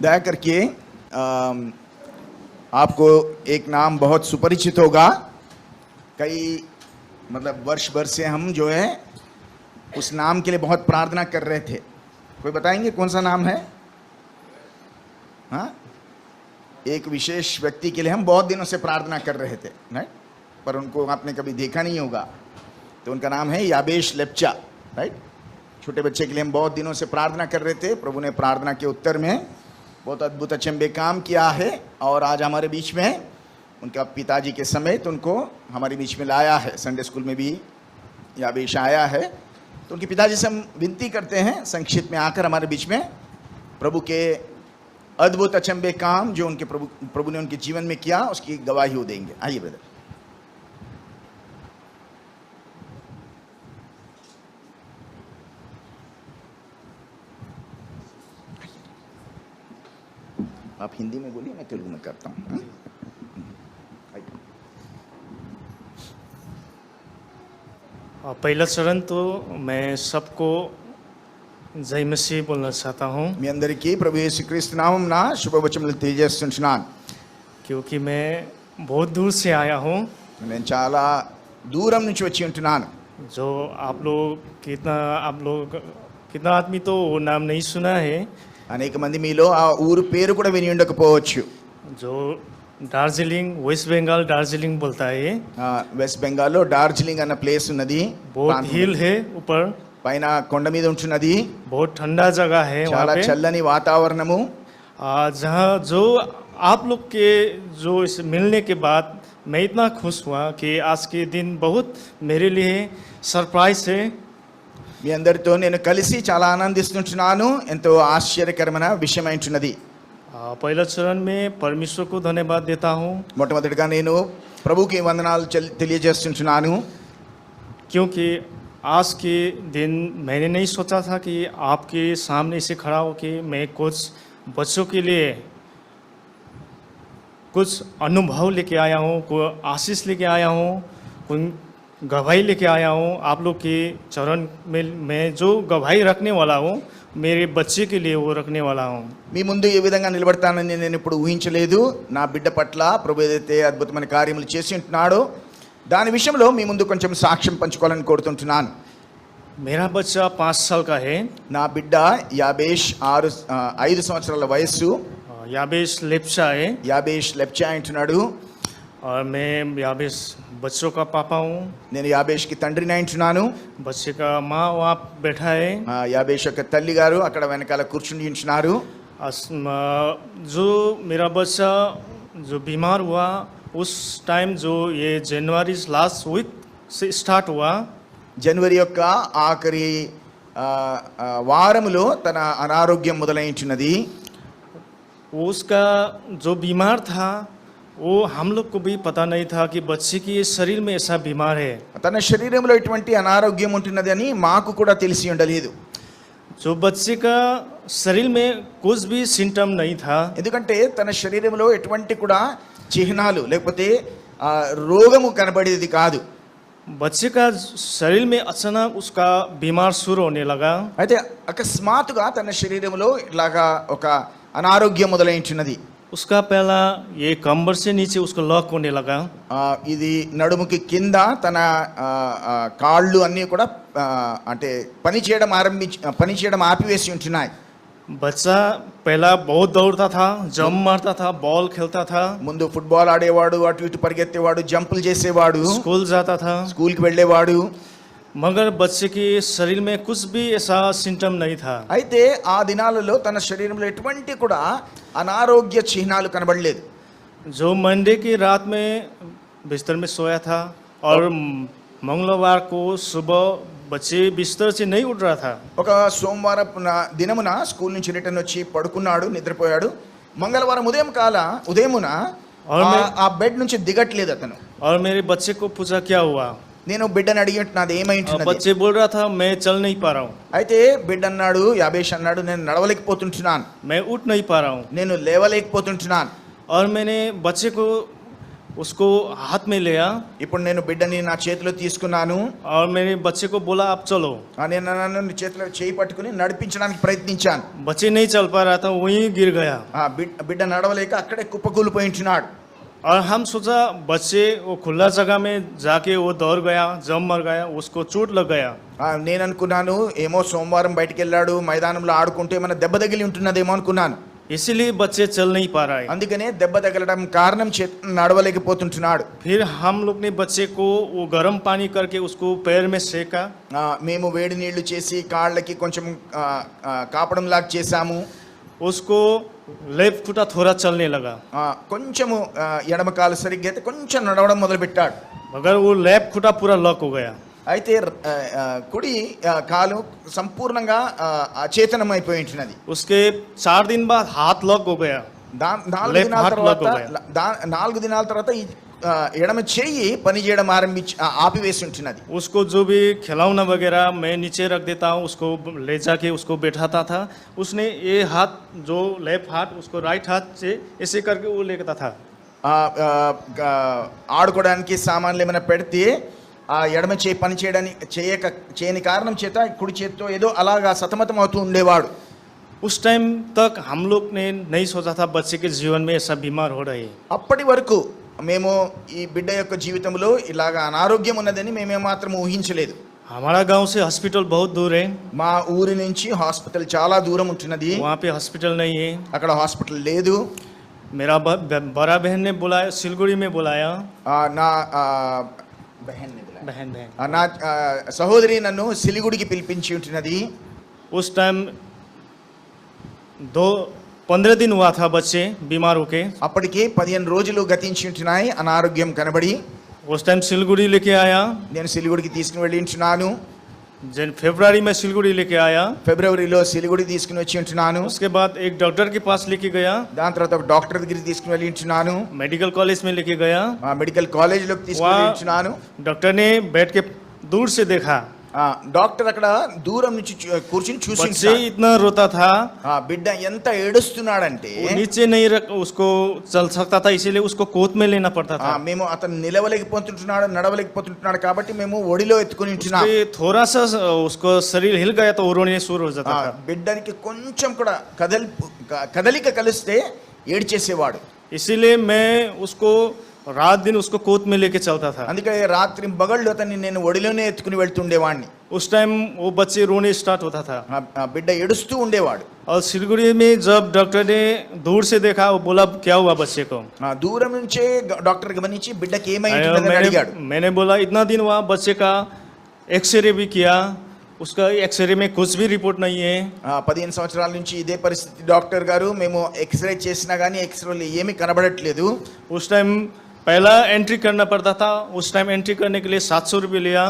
दया करके आपको एक नाम बहुत सुपरिचित होगा। कई मतलब वर्ष भर से हम जो है उस नाम के लिए बहुत प्रार्थना कर रहे थे। कोई बताएंगे कौन सा नाम है? हाँ, एक विशेष व्यक्ति के लिए हम बहुत दिनों से प्रार्थना कर रहे थे, राइट? पर उनको आपने कभी देखा नहीं होगा। तो उनका नाम है याबेश लेप्चा, राइट? छोटे बच्चे के लिए हम बहुत दिनों से प्रार्थना कर रहे थे। प्रभु ने प्रार्थना के उत्तर में बहुत अद्भुत अचंभे काम किया है और आज हमारे बीच में उनका पिताजी के समेत उनको हमारे बीच में लाया है। संडे स्कूल में भी याबेश आया है। तो उनके पिताजी से हम विनती करते हैं संक्षिप्त में आकर हमारे बीच में प्रभु के अद्भुत अचंभे काम जो उनके प्रभु ने उनके जीवन में किया उसकी गवाही हो देंगे। आइए ब्रदर। आप हिंदी में बोलिए, मैं तेलुगु में करता हूँ। पहला चरण तो मैं सबको जय मसीह बोलना चाहता हूँ। మీ అందరికీ ప్రభు యేసుక్రీస్తు నామమున శుభవచనములు తెలియజేస్తున్నాను। क्योंकि मैं बहुत दूर से आया हूँ। నేను చాలా దూరం నుంచి వచ్చి ఉంటున్నాను। जो आप लोग कितना आदमी तो वो नाम नहीं सुना है। అనేక మంది మీలో ఆ ఊరు పేరు కూడా విని ఉండకపోవచ్చు। जो दार्जिलिंग, वेस्ट बंगाल दार्जिलिंग बोलता है। వెస్ట్ బెంగాల్లో డార్జిలింగ్ అన్న ప్లేస్ ఉన్నది। बहुत हिल है ऊपर, పైన కొండ మీద ఉంటున్నది। बहुत ठंडा जगह है, చాలా చల్లని వాతావరణము। जहाँ जो आप लोग के जो इस मिलने के बाद मैं इतना खुश हुआ कि आज के दिन बहुत मेरे लिए सरप्राइज है। మీ అందరితో నేను కలిసి చాలా ఆనందిస్తున్నాను। ఎంతో ఆశ్చర్యకరమైన విషయం అయినది। पहला चरण में परमेश्वर को धन्यवाद देता हूँ। మొట్టమొదటిగా నేను ప్రభుకి వందనాలు తెలియజేస్తున్నాను। क्योंकि आज के दिन मैंने नहीं सोचा था कि आपके सामने से खड़ा होकर मैं कुछ बच्चों के लिए कुछ अनुभव लेके आया हूँ, कोई आशीष लेके आया हूँ, कोई गवाही लेके आया हूँ। आप लोग के चरण में मैं जो गवाही रखने वाला हूँ मेरे बच्चे के लिए वो रखने वाला हूँ। మీ ముందు ఏ విధంగా నిలబడతానని నేను ఇప్పుడు ఊహించలేదు। నా బిడ్డ పట్ల ప్రభు ఏదైతే అద్భుతమైన కార్యములు చేసి ఉంటున్నాడో దాని విషయంలో మీ ముందు కొంచెం సాక్ష్యం పంచుకోవాలని కోరుతుంటున్నాను। मेरा बच्चा 5 साल का है। నా బిడ్డ యాబేష్ 5 సంవత్సరాల వయస్సు। याबेश लेप्चा है। యాబేష్ లెప్చా అంటున్నాడు। और मैं याबेश बच्चों का पापा हूँ। నేను యాబేష్ కి తండ్రిని అంటున్నాను। बच्चे का माँ वहाँ बैठा है। యాబేష్ యొక్క తల్లి గారు అక్కడ వెనకాల కూర్చుని ఉంటున్నారు। जो मेरा बच्चा जो बीमार हुआ उस टाइम जो ये जनवरी लास्ट वीक से स्टार्ट हुआ। జనవరి యొక్క ఆఖరి వారములో తన అనారోగ్యం మొదలైంచున్నది। उसका जो बीमार था वो हम लोग को भी पता नहीं था कि बच्चे की शरीर में ऐसा बीमार है। తన శరీరంలో ఇటువంటి అనారోగ్యం ఉంటున్నది అని మాకు కూడా తెలిసి ఉండలేదు। जो बच्चे का शरीर में कुछ भी सिम्टम नहीं था। ఎందుకంటే తన శరీరంలో ఎటువంటి కూడా చిహ్నాలు లేకపోతే రోగము కనబడేది కాదు। बच्चे का शरीर में अचानक उसका बीमार शुरू होने लगा। అయితే అకస్మాత్తుగా తన శరీరంలో ఇలాగా ఒక అనారోగ్యం మొదలైంచున్నది। उसका पहला ये कमर से नीचे उसको लॉक होने लगा। ఇది నడుముకి కింద తన కాళ్ళు అన్నీ కూడా అంటే పని చేయడం ఆపివేసి ఉంటున్నాయి। बच्चा पहला बहुत दौड़ता था, जंप मारता था, बॉल खेलता था। ముందు ఫుట్బాల్ ఆడేవాడు, అటు ఇటు పరిగెత్తేవాడు, జంపులు చేసేవాడు, स्कूल जाता था, స్కూల్కి వెళ్ళేవాడు। मगर बच्चे के शरीर में कुछ भी ऐसा सिम्टम नहीं था। అయితే ఆ దినాలలో తన శరీరంలో ఎటువంటి కూడా అనారోగ్య చిహ్నాలు కనబడలేదు। जो मंडे की रात में बिस्तर में सोया था और मंगलवार को सुबह बच्चे बिस्तर से नहीं उठ रहा था। ఒక సోమవారం దినమున స్కూల్ నుంచి రిటర్న్ వచ్చి పడుకున్నాడు, నిద్రపోయాడు। మంగళవారం ఉదయమున ఆ బెడ్ నుంచి దిగట్లేదు అతను। और मेरे बच्चे को पूछा क्या हुआ। నేను బిడ్డని అడిగి నాది ఏమైంటున్నది। बच्चे बोल रहा था मैं चल नहीं पा रहा हूँ। అయితే బిడ్డ అన్నాడు, యాబేష్ అన్నాడు, నేను నడవలేకపోతుంటున్నాను, मैं उठ नहीं पा रहा हूँ। నేను లేవలేకపోతుంటున్నాను। और मैंने बच्चे को उसको हाथ में लिया ఇప్పుడు నేను బిడ్డని నా చేతిలో తీసుకున్నాను. और मेरे बच्चे को बोला आप चलो। నేను నన్ను చేతిలో చేయి పట్టుకుని నడిపించడానికి ప్రయత్నించాను. बच्चे नहीं चल पा रहा था, वहीं गिर गया। బిడ్డ నడవలేక అక్కడే కుప్పకూలిపోయి ఉంటున్నాడు. और हम सोचा बच्चे वो खुला जगह में जाके वो दौड़ गया, जम मर गया, उसको चोट लग गया। నేను అనుకున్నాను ఏమో సోమవారం బయటికి వెళ్ళాడు, మైదానంలో ఆడుకుంటే ఏమైనా దెబ్బ తగిలి ఉంటున్నదేమో అనుకున్నాను. इसीलिए बच्चे चल नहीं पा रहा है। అందుకనే దెబ్బ తగలడం కారణం నడవలేకపోతుంటున్నాడు. फिर हम लोग ने बच्चे को वो गर्म पानी करके उसको पैर में सेका। మేము వేడి నీళ్లు చేసి కాళ్ళకి కొంచెం కాపడం లాగా చేశాము. उसको लेफ्ट फुटा थोड़ा चलने लगा, కొంచెము ఎడమ కాలు సరిగ్గా అయితే కొంచెం నడవడం మొదలుపెట్టాడు. मगर वो लेफ्ट फुटा पूरा लॉक हो गया। అయితే కుడి కాలు సంపూర్ణంగా అచేతనం అయిపోయి ఉంటున్నది. उसके 4 दिन बाद हाथ लॉक हो गया। 4 దినాల తర్వాత ఈ ఎడమ చెయ్యి పని చేయడం ఆపివేసి ఉంటున్నది. उसको जो भी खिलौना वगैरह मैं नीचे रख देता हूँ, उसको ले जाके उसको बैठाता था। उसने ये हाथ जो लेफ्ट हाथ उसको राइट हाथ से ऐसे करके वो लेता था। ఆడుకోవడానికి సామాన్లు ఏమైనా పెడితే ఆ ఎడమ చేయి పని చేయని కారణం చేత కుడి చేతితో ఏదో అలాగా సతమతం అవుతూ ఉండేవాడు. उस टाइम तक हम लोग ने नहीं सोचा था बच्चे के जीवन में ऐसा बीमार हो रहे हैं। అప్పటి వరకు మేము ఈ బిడ్డ యొక్క జీవితంలో ఇలాగా అనారోగ్యం ఉన్నదని మేమేమాత్రం ఊహించలేదు. हमारा गांव से हॉस्पिटल बहुत दूर है। మా ఊరి నుంచి హాస్పిటల్ చాలా దూరం ఉంటున్నది. वहाँ पे हॉस्पिटल नहीं है, అక్కడ హాస్పిటల్ లేదు. मेरा बड़ा बहन ने बुलाया, सिलगुड़ी में बुलाया। నా बहन నా సహోదరి నన్ను సిలిగుడికి పిలిపించి ఉంటున్నది. उस टाइम 15 दिन हुआ था बच्चे बीमार होके। అప్పటికి 15 రోజులు గతించి ఉంటున్నాయి అనారోగ్యం కనబడి. उस टाइम सिलगुड़ी लेके आया, నేను సిలిగుడికి తీసుకుని వెళ్ళి ఉంటున్నాను. फरवरी में सिलगुड़ी लेके आया, ఫిబ్రవరిలో సిలిగుడి తీసుకుని వచ్చి ఉంటున్నాను. उसके बाद एक डॉक्टर के पास लेके गया, దాని తర్వాత ఒక డాక్టర్ దగ్గరికి తీసుకుని వెళ్ళి ఉంటున్నాను. मेडिकल कॉलेज में लेके गया। మెడికల్ కాలేజీలోకి తీసుకుని వెళ్ళి ఉంటున్నాను. डॉक्टर ने बैठ के दूर से देखा, డాక్టర్ అక్కడ దూరం నుంచి కూర్చుని చూసి बच्चे इतना रोता था, బిడ్డ ఎంత ఏడుస్తున్నాడంటే वो नीचे नहीं रख उसको चल सकता था, इसीलिए उसको कोत में लेना पड़ता था। మేము అతను నిలవలేకపోతుంటున్నాడు, నడవలేకపోతుంటున్నాడు కాబట్టి మేము ఒడిలో ఎత్తుకుని ఉంటున్నాం. थोड़ा सा उसको शरीर हिल गया तो रोने शुरू हो जाता था। బిడ్డనికి కొంచెం కూడా కదలిక కలిస్తే ఏడ్చేసేవాడు. इसीलिए मैं उसको रात दिन उसको कोत में लेके चलता था। అందుకే రాత్రి పగళ్ళు అతన్ని నేను ఒడిలోనే ఎత్తుకుని వెళ్తుండేవాడిని. उस टाइम वो बच्चे रोने स्टार्ट होता था। బిడ్డ ఏడుస్తూ ఉండేవాడు. और सिलगुड़ी में जब डॉक्टर ने दूर से देखा, वो बोला क्या हुआ बच्चे को। దూరం నుంచే డాక్టర్ గమనించి బిడ్డకి ఏమైందని అడిగాడు. मैंने बोला इतना दिन हुआ, बच्चे का एक्सरे भी किया, उसका एक्सरे में कुछ भी रिपोर्ट नहीं है। 15 సంవత్సరాల నుంచి ఇదే పరిస్థితి డాక్టర్ గారు, మేము ఎక్స్రే చేసినా కానీ ఎక్స్రేలో ఏమీ కనబడట్లేదు. उस टाइम पहला एंट्री करना पड़ता था, उस टाइम एंट्री करने के लिए 700 रुपये लिया।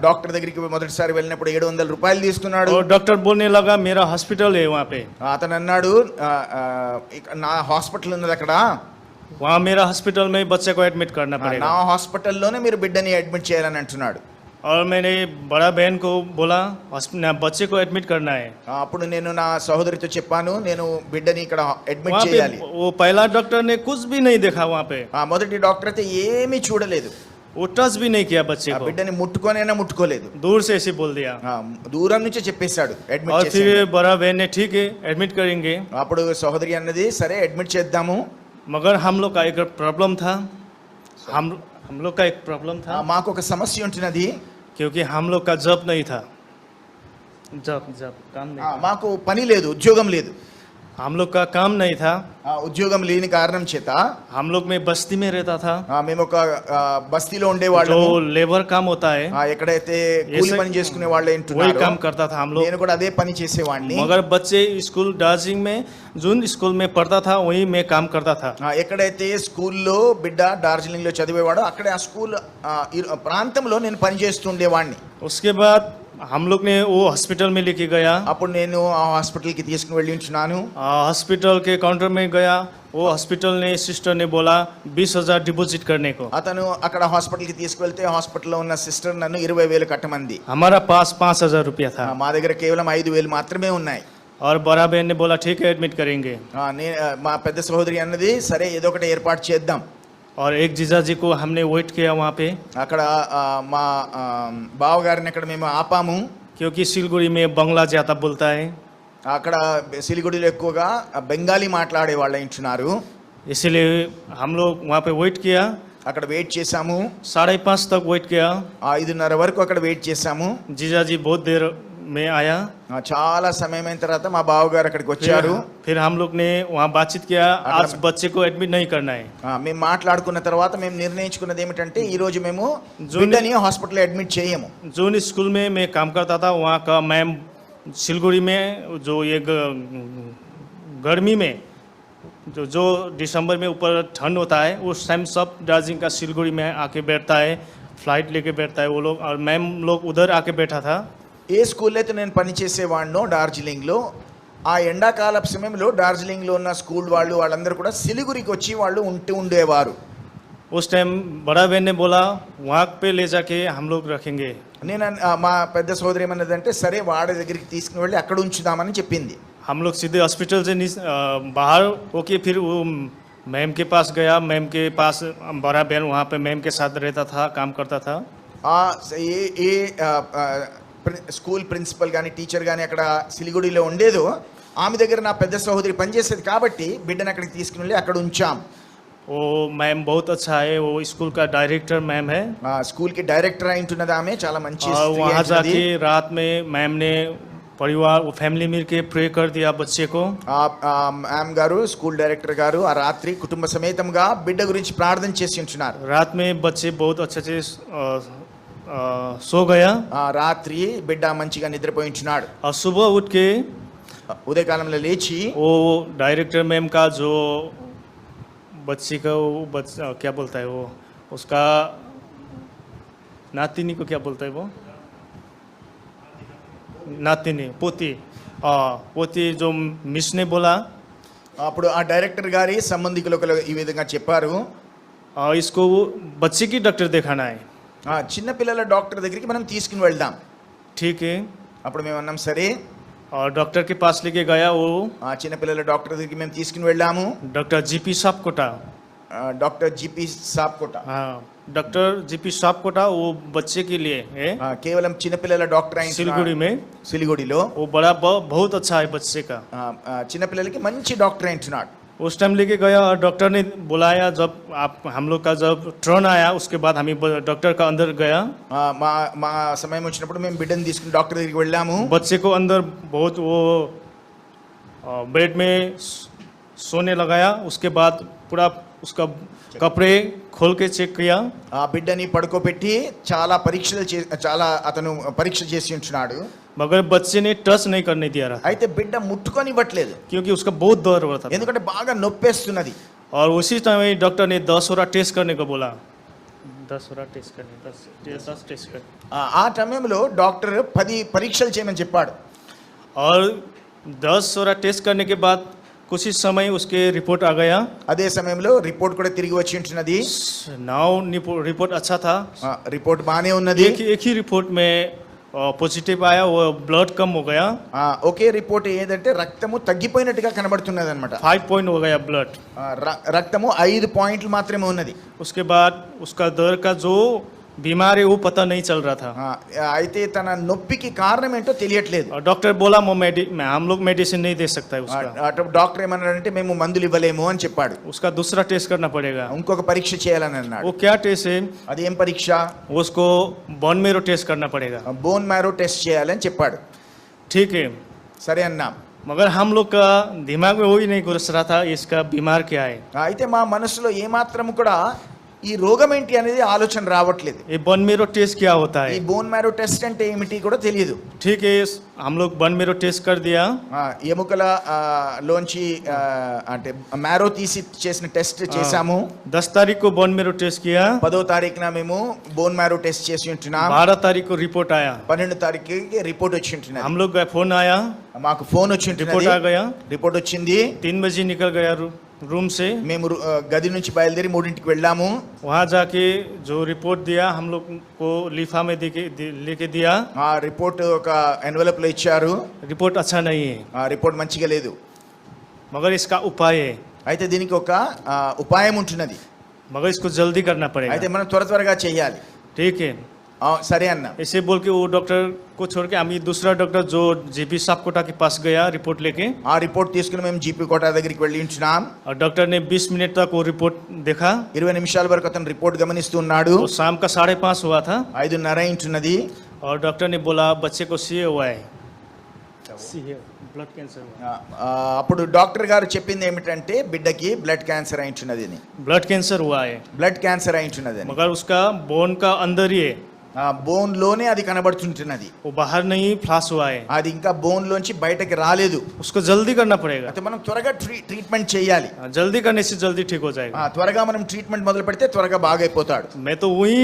డాక్టర్ దగ్గరికి మొదటిసారి వెళ్ళినప్పుడు 700 రూపాయలు తీసుకున్నాడు. और डॉक्टर बोलने लगा मेरा हॉस्पिटल है वहाँ पे। అతను అన్నాడు నా హాస్పిటల్ ఉన్నది అక్కడ, वहाँ मेरा हॉस्पिटल में बच्चे को एडमिट करना నా पड़ेगा। హాస్పిటల్లోనే మీరు బిడ్డని అడ్మిట్ చేయాలని అంటున్నాడు. और मैंने बड़ा बहन को बोला बच्चे को एडमिट करना है। అప్పుడు నేను నా సహోదరితో చెప్పాను, నేను బిడ్డని ఇక్కడ అడ్మిట్ वहाँ చేయాలి. पे वो पहला डॉक्टर ने कुछ भी नहीं देखा वहाँ पे, మొదటి డాక్టర్ అయితే ఏమీ చూడలేదు, वो टच भी नहीं किया बच्चे को, బిడ్డని ముట్టుకోలేదు. दूर से ऐसे बोल दिया। దూరం నుంచే చెప్పేశాడు అడ్మిట్ और చేసి. फिर बड़ा बहन ने ठीक है एडमिट करेंगे, అప్పుడు సహోదరి అన్నది సరే అడ్మిట్ చేద్దాము. मगर हम लोग का एक प्रॉब्लम था, हम लोग का एक प्रॉब्लम था, మాకు ఒక సమస్య ఉంటున్నది. क्योंकि हम लोग का जॉब नहीं था, जॉब काम नहीं था। మాకు పని లేదు, ఉద్యోగం లేదు. हम लोग का काम नहीं था, ఉద్యోగం లేని కారణం చేత हम लोग में बस्ती में रहता था, మేము ఒక బస్తీలో ఉండేవాళ్ళం. जो लेबर काम होता है ఎక్కడైతే కూలి పని చేసుకునే వాళ్ళే वही ఉంటున్నారు, काम करता था हम लोग। నేను కూడా అదే పని చేసేవాడిని. मगर बच्चे स्कूल दार्जिलिंग में जोन स्कूल में पढ़ता था वहीं मैं काम करता था। ఎక్కడైతే స్కూల్లో బిడ్డ డార్జిలింగ్ లో చదివేవాడో అక్కడే ఆ స్కూల్ ప్రాంతంలో నేను పని చేస్తుండేవాడిని. उसके बाद हम लोग ने वो हॉस्पिटल में लेके गया, అప్పుడు నేను ఆ హాస్పిటల్కి తీసుకుని వెళ్ళి ఉంటున్నాను. हॉस्पिटल के काउंटर में गया, वो हॉस्पिटल ने सिस्टर ने बोला 20,000 डिपॉजिट करने को। అతను అక్కడ హాస్పిటల్కి తీసుకువెళ్తే హాస్పిటల్లో ఉన్న సిస్టర్ నన్ను 20,000 కట్టమంది. हमारा पास 5,000 रुपया था। మా దగ్గర కేవలం 5,000 మాత్రమే ఉన్నాయి. और बड़ा बहन ने बोला ठीक है एडमिट करेंगे। మా పెద్ద సహోదరి అన్నది సరే ఏదో ఒకటి ఏర్పాటు చేద్దాం. और एक जीजा जी को हमने वेट किया वहाँ पे, అక్కడ మా బావగారిని అక్కడ మేము ఆపాము. क्योंकि सिलगुड़ी में बंगला ज़्यादा बोलता है, అక్కడ సిలిగుడిలో ఎక్కువగా బెంగాలీ మాట్లాడే వాళ్ళు ఉంటున్నారు. इसीलिए हम लोग वहाँ पे वेट किया. అక్కడ వెయిట్ చేశాము. 5:30 तक वेट किया. 5:30 వరకు అక్కడ వెయిట్ చేశాము. जीजा जी बहुत देर में आया. చాలా సమయం అయిన తర్వాత మా బావగారు అక్కడికి వచ్చారు. फिर हम लोग ने वहाँ बातचीत किया, आज बच्चे को एडमिट नहीं करना है. మేము మాట్లాడుకున్న తర్వాత మేము నిర్ణయించుకున్నది ఏమిటంటే ఈ రోజు మేము బిడ్డని హాస్పిటల్ అడ్మిట్ చేయము. जोन स्कूल में मैं काम करता था वहाँ का मैम सिलगुड़ी में जो ये गर्मी में जो दिसंबर में ऊपर ठंड होता है उस टाइम सब दार्जिलिंग का सिलगुड़ी में आके बैठता है, फ्लाइट लेके बैठता है वो लोग, और मैम लोग उधर आके बैठा था. ఏ స్కూల్లో అయితే నేను పనిచేసేవాడినో డార్జిలింగ్లో ఆ ఎండాకాలపు సమయంలో డార్జిలింగ్లో ఉన్న స్కూల్ వాళ్ళందరూ కూడా సిలిగురికి వచ్చి వాళ్ళు ఉండేవారు. उस टाइम बड़ा बहन ने बोला वहाँ पे ले जाके हम लोग रखेंगे. నేను మా పెద్ద సోదరి ఏమన్నదంటే సరే వాడి దగ్గరికి తీసుకుని వెళ్ళి అక్కడ ఉంచుదామని చెప్పింది. हम लोग सीधे हॉस्पिटल से बाहर होके फिर वो मैम के पास गया. मैम के पास बड़ा बहन वहाँ पे मैम के साथ रहता था, काम करता था. ఏ స్కూల్ ప్రిన్సిపల్ కానీ టీచర్ కానీ అక్కడ సిలిగుడిలో ఉండేదో ఆమె దగ్గర నా పెద్ద సహోదరి పనిచేసేది కాబట్టి బిడ్డను అక్కడికి తీసుకుని వెళ్ళి అక్కడ ఉంచాం. वो मैम बहुत अच्छा है, वो स्कूल का डायरेक्टर मैम है. స్కూల్ కి డైరెక్టర్ అయి ఉంటున్నది ఆమె, చాలా మంచి और वहाँ जाके रात में मैम ने परिवार वो फैमिली मिल के प्रे कर दिया बच्चे को. మ్యామ్ గారు స్కూల్ డైరెక్టర్ గారు ఆ రాత్రి కుటుంబ సమేతంగా బిడ్డ గురించి ప్రార్థన చేసి ఉంటున్నారు. रात में बच्चे बहुत अच्छे से सो गया. రాత్రి బిడ్డ మంచిగా నిద్రపోయి ఉంటున్నాడు. और सुबह उठ के ఉదయకాలంలో లేచి वो डायरेक्टर मैम का जो बच्ची का वो क्या बोलता है वो उसका नातिनी को क्या बोलता है वो नातिनी पोती पोती जो मिस ने बोला అప్పుడు ఆ డైరెక్టర్ గారి సంబంధికులు ఒకరు ఈ విధంగా చెప్పారు, इसको वो बच्चे की डॉक्टर दिखाना है. చిన్న పిల్లల డాక్టర్ దగ్గరికి మనం తీసుకుని వెళ్దాం. ठीक है. అప్పుడు మేము అన్నాం సరే. और डॉक्टर के पास लेके गया. वो చిన్న పిల్లల డాక్టర్ దగ్గరికి మేము తీసుకుని వెళ్ళాము. डॉक्टर जीपी साहब कोटा. డాక్టర్ జిపి సాబ్ కోట. हाँ डॉक्टर जीपी साहब कोटा वो बच्चे के लिए है. కేవలం చిన్న పిల్లల డాక్టర్ అయిన सिलगुड़ी में సిలిగుడిలో वो बड़ा बहुत अच्छा है बच्चे का. చిన్న పిల్లలకి మంచి డాక్టర్ అయినాడు. उस टाइम लेके गया और डॉक्टर ने बुलाया. जब हम लोग का जब टर्न आया उसके बाद हम डॉक्टर का अंदर गया. మా సమయం వచ్చినప్పుడు మేము బిడ్డను తీసుకుని డాక్టర్ దగ్గరికి వెళ్ళాము. बच्चे को अंदर बहुत वो बेड में सोने लगाया. उसके बाद पूरा उसका कपड़े खोल के चेक किया. ఆ బిడ్డని పడుకోబెట్టి చాలా అతను పరీక్ష చేసి ఉంటున్నాడు. मगर बच्चे ने टच नहीं करने दिया रहा, అయితే బిడ్డ ముట్టుకొనివ్వట్లేదు. क्योंकि उसका बहुत दर्द हो रहा था. ఎందుకంటే బాగా నొప్పేస్తున్నది. और उसी टाइम डॉक्टर ने 10 और टेस्ट करने को बोला. 10 और टेस्ट करने 10 टेस्ट करने. ఆ సమయంలో డాక్టర్ 10 పరీక్షలు చేయమని చెప్పాడు. और 10 और टेस्ट करने के बाद कुछ ही समय उसके रिपोर्ट आ गया. అదే సమయంలో రిపోర్ట్ కూడా తిరిగి వచ్చి ఉంటున్నది. नाउ रिपोर्ट अच्छा था. రిపోర్ట్ బానే ఉన్నది. एक ही रिपोर्ट में पॉजिटिव आया, वो ब्लड कम हो गया. ఒకే రిపోర్ట్ ఏదంటే రక్తము తగ్గిపోయినట్టుగా కనబడుతున్నది అన్నమాట. 5 पॉइंट हो गया ब्लड. రక్తము 5 పాయింట్లు మాత్రమే ఉన్నది. उसके बाद उसका दर्द का जो बीमार है वो पता नहीं चल रहा था. అయితే తన నొప్పికి కారణం ఏంటో తెలియట్లేదు. और डॉक्टर बोला हम लोग मेडिसिन नहीं दे सकता है उसका. డాక్టర్ ఏమన్నాడంటే మేము మందులు ఇవ్వలేము అని చెప్పాడు. उसका दूसरा टेस्ट करना पड़ेगा. ఇంకొక పరీక్ష చేయాలని అన్నాడు. वो क्या टेस्ट है? అదేం పరీక్ష? उसको बोन मेरो टेस्ट करना पड़ेगा. బోన్ మ్యారో టెస్ట్ చేయాలని చెప్పాడు. ठीक है. సరే అన్నాం. मगर हम लोग का दिमाग में वही नहीं घुस रहा था इसका बीमार क्या है. అయితే మా మనసులో ఏ మాత్రం కూడా ఈ రోగం ఏంటి అనేది ఆలోచన రావట్లేదు. ये बोन मेरो टेस्ट क्या होता ఈ है? బోన్ మ్యారో టెస్ట్ అంటే ఏమిటి కూడా తెలియదు. ठीक है, हम लोग बोन मेरो टेस्ट कर दिया. ఎముకల లోంచి అంటే మ్యారో తీసి చేసిన టెస్ట్ చేశాము. 10 तारीख को बोन मेरो टेस्ट किया. 10వ తారీఖున మేము బోన్ మ్యారో టెస్ట్ చేసి ఉంటున్నాం. 12 तारीख को रिपोर्ट आया. 12వ తారీఖుకి రిపోర్ట్ వచ్చి ఉంటున్నది. हम लोग का फोन आया, మాకు ఫోన్ వచ్చి रिपोर्ट आ गया. రిపోర్ట్ వచ్చింది. 3 बजे निकल गया रूम से. మేము గది నుంచి బయలుదేరి 3ంటికి వెళ్ళాము. वहाँ जाके जो रिपोर्ट दिया हम लोग को लिफा में लेके दिया. ఆ రిపోర్ట్ ఒక ఎన్వలప్ లో ఇచ్చారు. रिपोर्ट अच्छा नहीं है, ఆ రిపోర్ట్ మంచిగా లేదు. मगर इसका उपाय है. అయితే దీనికి ఒక ఉపాయం ఉంటున్నది. मगर इसको जल्दी करना అయితే पड़ेगा। మనం త్వర త్వరగా చేయాలి. ठीक है, సరే అన్న. ऐसे बोल के वो डॉक्टर को छोड़ के हम दूसरा डॉक्टर जो जीपी साहब कोटा के पास गया रिपोर्ट लेके, ఆ రిపోర్ట్ తీసుకుని మేము జీపీ కోట దగ్గరికి వెళ్ళి ఉంటున్నాం. और डॉक्टर ने 20 मिनट तक वो रिपोर्ट देखा। 20 నిమిషాల వరకు అతను రిపోర్ట్ గమనిస్తూ ఉన్నాడు. वो शाम का 5:30 हुआ था 5:30 ఇంటున్నది. और डॉक्टर ने बोला बच्चे को सीए हुआ है, ब्लड कैंसर हुआ అప్పుడు డాక్టర్ గారు చెప్పింది ఏమిటంటే బిడ్డకి బ్లడ్ క్యాన్సర్ అయింటున్నది అని. है, ब्लड कैंसर हुआ है, బ్లడ్ క్యాన్సర్ అయింటున్నది అని. मगर उसका बोन का अंदर ही है, బోన్ లోనే అది కనబడుతుంటున్నది. वो बाहर नहीं फ्लाश हुआ है, అది ఇంకా బోన్ లోంచి బయటకి రాలేదు. उसको जल्दी करना पड़ेगा। అయితే మనం త్వరగా ట్రీట్మెంట్ చేయాలి. जल्दी करने से जल्दी ठीक हो जाएगा। త్వరగా మనం ట్రీట్మెంట్ మొదలు పెడితే త్వరగా బాగైపోతాడు. मैं तो वही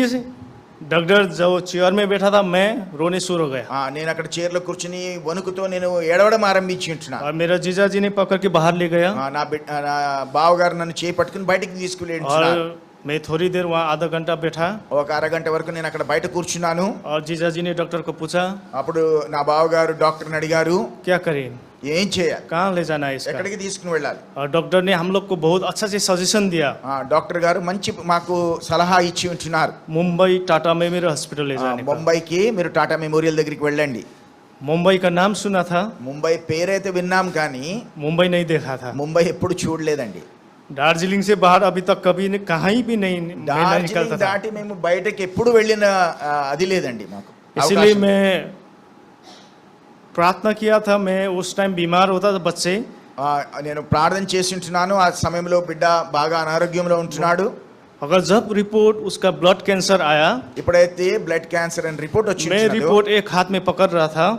डॉक्टर जो चेयर में बैठा था मैं रोने शुरू हो गया, నేను అక్కడ చైర్ లో కూర్చుని వణుకుతో నేను ఏడవడం ఆరంభించి ఉంటున్నా. और मेरा जीजा जी ने पकड़ के बाहर ले गया, నా బావగారు నన్ను చేయి పట్టుకుని బయటికి తీసుకువెళ్ళి और मैं थोड़ी देर वहाँ आधा घंटा बैठा, ఒక అరగంట వరకు నేను అక్కడ బయట కూర్చున్నాను. और जीजा जी ने डॉक्टर को पूछा అప్పుడు నా బావగారు డాక్టర్ని అడిగారు क्या करें, ఏం చేయాలి, कहाँ ले जाना है इसका। ఎక్కడికి తీసుకుని వెళ్ళాలి. और डॉक्टर ने हम लोग को बहुत अच्छा से सजेशन दिया, డాక్టర్ గారు మంచి మాకు సలహా ఇచ్చి ఉంటున్నారు. मुंबई टाटा मेमोरियल हॉस्पिटल ले जाने का। ముంబైకి మీరు టాటా మెమోరియల్ దగ్గరికి వెళ్ళండి. मुंबई का नाम सुना था, ముంబై పేరైతే విన్నాం కానీ मुंबई नहीं देखा था। ముంబై ఎప్పుడు చూడలేదండి. दार्जिलिंग से बाहर अभी तक कभी कहीं भी नहीं मैं नहीं డార్జిలింగ్ निकलता था, దాటి మేము బయటకి ఎప్పుడు వెళ్ళిన అది లేదండి మాకు. इसीलिए मैं प्रार्थना किया था। मैं उस टाइम बीमार होता था बच्चे, నేను ప్రార్థన చేసి ఉంటున్నాను. ఆ సమయంలో బిడ్డ బాగా అనారోగ్యంలో ఉంటున్నాడు. अगर जब रिपोर्ट उसका ब्लड कैंसर आया, ఇప్పుడైతే బ్లడ్ క్యాన్సర్ అని రిపోర్ట్ मैं వచ్చింది. रिपोर्ट एक हाथ में पकड़ रहा था,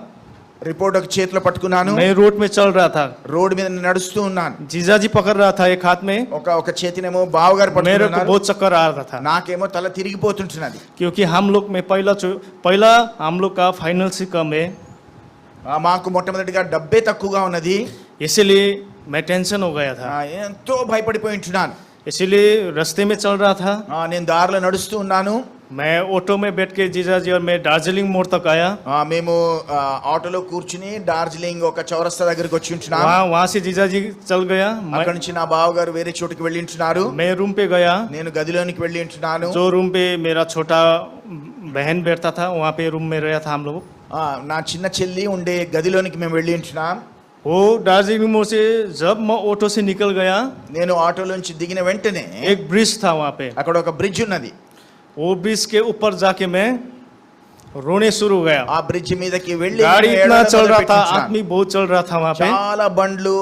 రిపోర్ట్ ఒక చేతిలో పట్టుకున్నాను. मैं रोड में चल रहा था, రోడ్ మీద నడుస్తూ ఉన్నాను. जीजा जी पकड़ रहा था एक हाथ में, ఒక చేతినేమో బావగారు मेरे को పట్టుకున్నారు. बहुत चक्कर आ रहा था, నాకేమో తల తిరిగిపోతుంటున్నది. क्योंकि हम लोग में पहला हम लोग का फाइनल से कम है, మాకు మొట్టమొదటిగా డబ్బే తక్కువగా ఉన్నది. इसीलिए मैं टेंशन हो गया था। ఎంతో భయపడిపోయి ఉంటున్నాను. इसीलिए रास्ते में चल रहा था, నేను దారిలో నడుస్తూ ఉన్నాను. मैं ऑटो में बैठ के जीजा जी और मैं दार्जिलिंग मोड़ तक आया। మేము ఆటోలో కూర్చుని డార్జిలింగ్ ఒక చౌరస్తా దగ్గరికి వచ్చి ఉంటున్నాను. वहाँ से जीजा जी चल गया, అక్కడ నుంచి నా బావగారు వేరే చోటుకి వెళ్ళి ఉంటున్నారు. मैं रूम पे गया, నేను గదిలోనికి వెళ్ళి ఉంటున్నాను. जो रूम पे मेरा छोटा बहन बैठता था वहाँ पे रूम में रहा था हम लोग। నా చిన్న చెల్లి ఉండే గదిలోనికి మేము వెళ్ళి ఉంటున్నాం. वो दार्जिलिंग मोड़ से जब मैं ऑटो से निकल गया, నేను ఆటోలోంచి దిగిన వెంటనే एक ब्रिज था वहाँ पे, అక్కడ ఒక బ్రిడ్జ్ ఉన్నది. वो ब्रिज के ऊपर जाके मैं रोने शुरू हो गया। ఆ బ్రిడ్జ్ మీదకి వెళ్ళి गाड़ी నేను इतना ఏడవడం चल रहा था, మొదలుపెట్టించాను. आदमी बहुत चल रहा था वहाँ पे। చాలా బండ్లు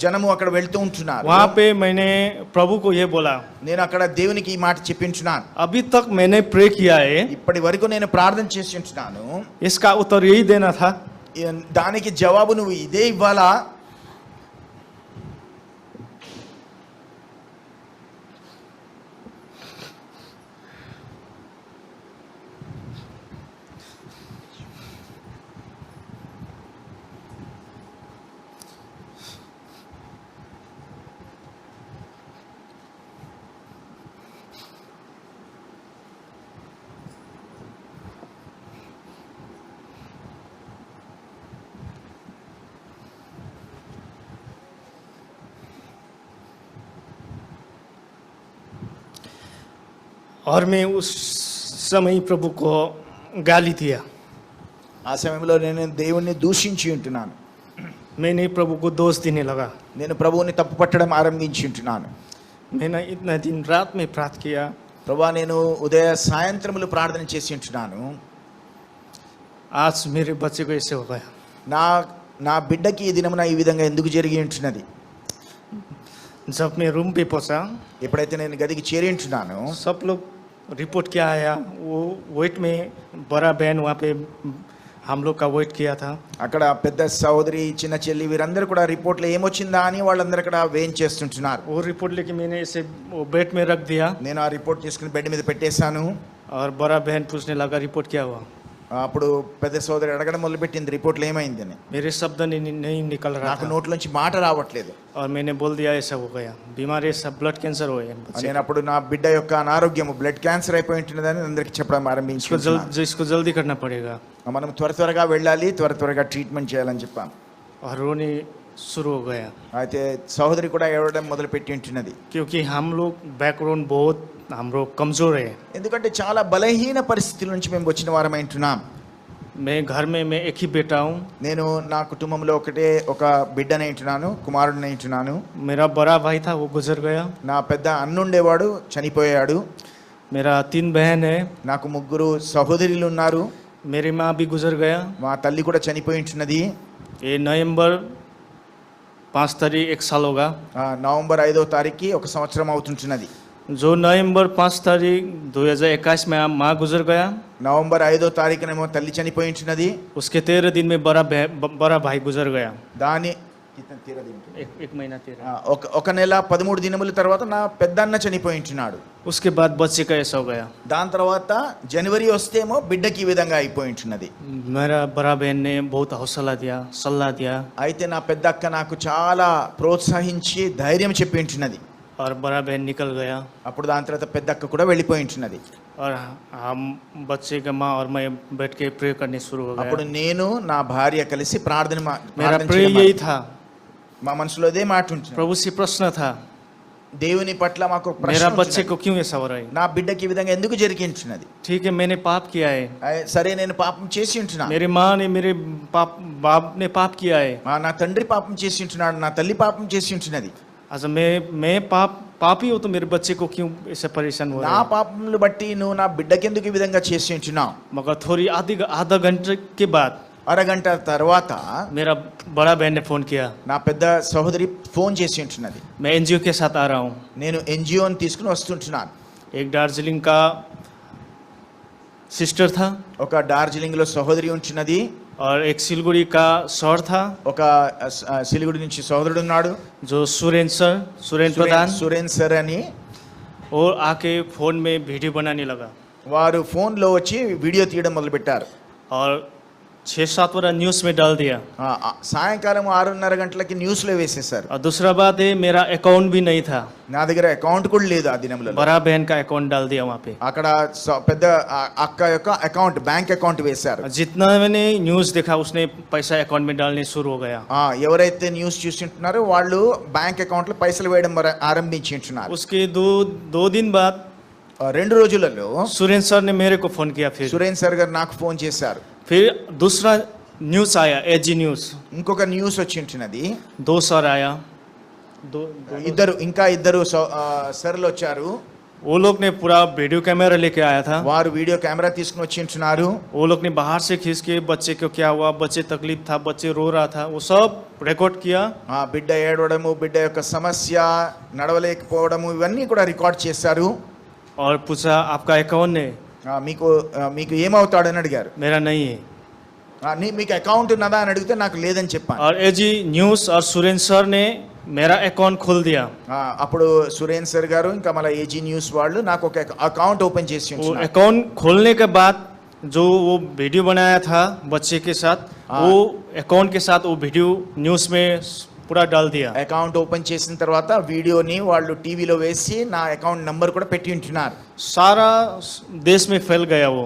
జనము అక్కడ వెళ్తూ ఉంటున్నారు. वहाँ पे मैंने प्रभु को ये बोला, నేను అక్కడ దేవునికి ఈ మాట చెప్పించున్నాను. अभी तक मैंने प्रे किया है, ఇప్పటి వరకు నేను ప్రార్థన చేసి ఉంటున్నాను. इसका उत्तर यही देना था। దానికి జవాబు నువ్వు ఇదే ఇవ్వాలా. और मैं उस समय प्रभु को गाली दिया, ఆ సమయంలో నేను దేవుణ్ణి దూషించి ఉంటున్నాను. मैंने प्रभु को दोष देने लगा। నేను ప్రభువుని తప్పు పట్టడం ఆరంభించి ఉంటున్నాను. मैंने इतना दिन रात में प्रार्थना किया, ప్రభువా నేను ఉదయ సాయంత్రములు ప్రార్థన చేసి ఉంటున్నాను. आज मेरे बच्चे को ऐसे हो गया। నా బిడ్డకి ఈ దినమున ఈ విధంగా ఎందుకు జరిగి ఉంటున్నది. जब मैं रूम पे पहुंचा, ఎప్పుడైతే నేను గదికి చేరి ఉంటున్నాను, सब लोग रिपोर्ट क्या आया, वो वेट में बड़ा बहन वहाँ पे हम लोग का वेट किया था। అక్కడ పెద్ద సోదరి చిన్న చెల్లి వీరందరూ కూడా రిపోర్ట్లో ఏమొచ్చిందా అని వాళ్ళందరూ అక్కడ వేయించేస్తుంటున్నారు. वो रिपोर्ट लेके मैंने ऐसे वो बेड में रख दिया, నేను ఆ రిపోర్ట్ తీసుకుని బెడ్ మీద పెట్టేశాను. और बड़ा बहन पूछने लगा रिपोर्ट क्या हुआ। అప్పుడు పెద్ద సోదరి అడగడం మొదలుపెట్టింది రిపోర్ట్లో ఏమైంది అని. मेरे शब्द नहीं निकल रहा నాకు था, నోట్లోంచి మాట రావట్లేదు. और मैंने बोल दिया ऐसा हो गया, बीमारी सब ब्लड कैंसर हो गया। నేను అప్పుడు నా బిడ్డ యొక్క అనారోగ్యము బ్లడ్ క్యాన్సర్ అయిపోయి ఉంటున్నదని అందరికి చెప్పడం ఆరంభించాను. इसको जल्दी करना पड़ेगा, మనం త్వరగా వెళ్ళాలి, త్వరగా ట్రీట్మెంట్ చేయాలని చెప్పాను. और रोने शुरू हो गया, అయితే సహోదరి కూడా ఏడవడం మొదలుపెట్టి ఉంటున్నది. क्योंकि हम लोग बैकग्राउंड बहुत हाम्रो कमजोर है। ఎందుకంటే చాలా బలహీన పరిస్థితుల నుంచి మేము వచ్చిన వారమై ఉంటున్నాం. मैं घर में मैं एक ही बेटा हूँ। నేను నా కుటుంబంలో ఒక బిడ్డనై ఉంటున్నాను, కుమారుడినై ఉంటున్నాను. मेरा बड़ा भाई था वो गुजर गया। నా పెద్ద అన్నుండేవాడు చనిపోయాడు. मेरा 3 बहन है। నాకు 3 సహోదరులు ఉన్నారు. मेरी माँ भी गुजर गया। మా తల్లి కూడా చనిపోయి ఉంటున్నది. ये नवंबर 5 तारीख 1 साल होगा। నవంబర్ 5వ తారీఖుకి 1 సంవత్సరం అవుతుంటున్నది. जो नवंबर 5 तारीख 2021 में माँ गुजर गया, నవంబర్ 5వ తారీఖునేమో తల్లి చనిపోయి ఉంటున్నది. उसके 13 दिन में बड़ा भाई गुजर गया। దాని एक महीना 13। ఒక నెల 13 దినముల తర్వాత నా పెద్దన్న చనిపోయి ఉంటున్నాడు. उसके बाद बच्चे का ऐसा हो गया। దాని తర్వాత జనవరి వస్తేమో బిడ్డకి ఈ విధంగా అయిపోయి ఉంటున్నది. मेरा बड़ा बहन ने बहुत हौसला दिया, सलाह दिया। అయితే నా పెద్ద అక్క నాకు చాలా ప్రోత్సహించి ధైర్యం చెప్పి ఉంటున్నది. और बड़ा बहन निकल गया। అప్పుడు దాని తర్వాత పెద్ద అక్క కూడా వెళ్ళిపోయి ఉంటున్నది. और हम बच्चे का माँ और मैं बैठ के प्रे करने शुरू हो అప్పుడు गया। నేను నా భార్య కలిసి मेरा प्रे यही था, మా మనసులో అదే మాట ఉంటుంది. प्रभु से प्रश्न था, దేవుని పట్ల మాకు ఒక ప్రశ్న मेरा बच्चे ఉంటున్నది. को क्यों ऐसा हो रहा है? నా బిడ్డకి ఈ విధంగా ఎందుకు జరిగించున్నది? ठीक है, मैंने पाप किया है। సరే నేను పాపం చేసి ఉంటున్నా. मेरी माँ ने मेरे बाप ने पाप किया है। నా తండ్రి పాపం చేసి ఉంటున్నాడు, నా తల్లి పాపం చేసి ఉంటున్నది. अच्छा मैं पापी हूँ तो मेरे बच्चे को क्यों ऐसे परेशान हो నా रहा है? పాపములు బట్టి నువ్వు నా బిడ్డకి ఎందుకు ఈ విధంగా చేసి ఉంటున్నావు? मगर थोड़ी आधा घंटे के बाद అరగంట తర్వాత मेरा बड़ा बहन ने फोन किया। నా పెద్ద సహోదరి ఫోన్ చేసి ఉంటున్నది. मैं एनजीओ के साथ आ रहा हूँ। నేను ఎన్జిఓని తీసుకుని వస్తుంటున్నాను. एक दार्जिलिंग का सिस्टर था ఒక డార్జిలింగ్ లో సహోదరి ఉంటున్నది. और एक सिलगुड़ी का सर था ఒక సిలిగుడి నుంచి సహోదరుడు ఉన్నాడు, जो सुरेन प्रधान। సురేన్ సర్ అని. और आके फोन में वीडियो बनाने लगा వారు ఫోన్ లో వచ్చి వీడియో తీయడం మొదలు పెట్టారు. और 6-7 बार न्यूज में डाल दिया। సాయంకాలం 6:30 గంటలకి న్యూస్ లో వేసేసారు. और दूसरा बात है, मेरा अकाउंट भी नहीं था। నా దగ్గర అకౌంట్ కూడా లేదు ఆ దినంలో. बड़ा बहन का अकाउंट डाल दिया वहाँ पे। అక్కడ పెద్ద అక్క యొక్క అకౌంట్, బ్యాంక్ అకౌంట్ వేశారు. जितना मैंने न्यूज देखा उसने पैसा अकाउंट में डालने शुरू हो गया। ఎవరైతే న్యూస్ చూస్తుంటున్నారో వాళ్ళు బ్యాంక్ అకౌంట్ లో పైసలు వేయడం ఆరంభించి ఉంటున్నారు. उसके दो दिन बाद 2 రోజులలో सुरेन सर ने मेरे को फोन किया। फिर సురేన్ సార్ గారు నాకు ఫోన్ చేశారు. फिर दूसरा न्यूज आया, एजी न्यूज। ఇంకొక న్యూస్ వచ్చి ఉంటున్నది. 2 सर आया, ఇంకా ఇద్దరు సర్లు వచ్చారు. वो लोग ने पूरा वीडियो कैमरा लेके आया था। వారు వీడియో కెమెరా తీసుకుని వచ్చి ఉంటున్నారు. वो लोग ने बाहर से खींच के बच्चे को क्या हुआ, बच्चे तकलीफ था, बच्चे रो रहा था, वो सब रिकॉर्ड किया। బిడ్డ ఏడవడము, బిడ్డ యొక్క సమస్య, నడవలేకపోవడము, ఇవన్నీ కూడా రికార్డ్ చేశారు. और पूछा आपका अकाउंट है? మీకు ఏమవుతాడని అడిగారు. मेरा नहीं है। మీకు అకౌంట్ ఉన్నదా అని అడిగితే నాకు లేదని చెప్పాను. और एजी न्यूज और सुरेन सर ने मेरा अकाउंट खोल दिया। అప్పుడు సురేన్ సర్ గారు ఇంకా మళ్ళీ ఏజీ న్యూస్ వాళ్ళు నాకు ఒక అకౌంట్ ఓపెన్ చేసి वो ఉంటున్నారు. अकाउंट खोलने के बाद जो वो वीडियो बनाया था बच्चे के साथ, वो अकाउंट के साथ वो वीडियो न्यूज में पूरा डाल दिया। అకౌంట్ ఓపెన్ చేసిన తర్వాత వీడియోని వాళ్ళు టీవీలో వేసి నా అకౌంట్ నంబర్ కూడా పెట్టి ఉంటున్నారు. सारा देश में फैल गया वो।